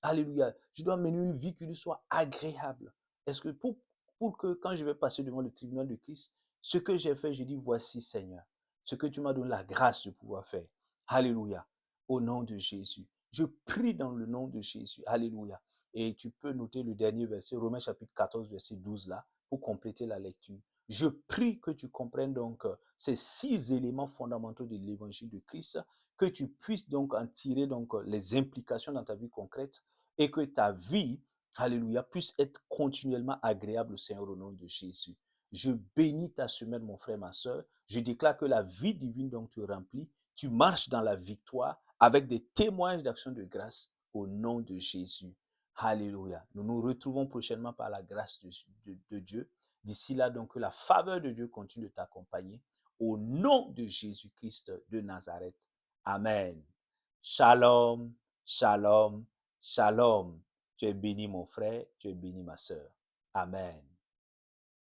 Alléluia. Je dois mener une vie qui lui soit agréable. Est-ce que pour que quand je vais passer devant le tribunal de Christ, ce que j'ai fait, je dis, voici Seigneur, ce que tu m'as donné la grâce de pouvoir faire. Alléluia. Au nom de Jésus. Je prie dans le nom de Jésus. Alléluia. Et tu peux noter le dernier verset, Romains chapitre 14, verset 12 là, pour compléter la lecture. Je prie que tu comprennes donc ces 6 éléments fondamentaux de l'évangile de Christ, que tu puisses donc en tirer donc les implications dans ta vie concrète et que ta vie, alléluia, puisse être continuellement agréable au Seigneur au nom de Jésus. Je bénis ta semaine, mon frère, ma soeur. Je déclare que la vie divine dont tu remplis, tu marches dans la victoire avec des témoignages d'action de grâce au nom de Jésus. Alléluia. Nous nous retrouvons prochainement par la grâce de Dieu. D'ici là, donc, que la faveur de Dieu continue de t'accompagner au nom de Jésus-Christ de Nazareth. Amen. Shalom, shalom, shalom. Tu es béni mon frère, tu es béni ma sœur. Amen.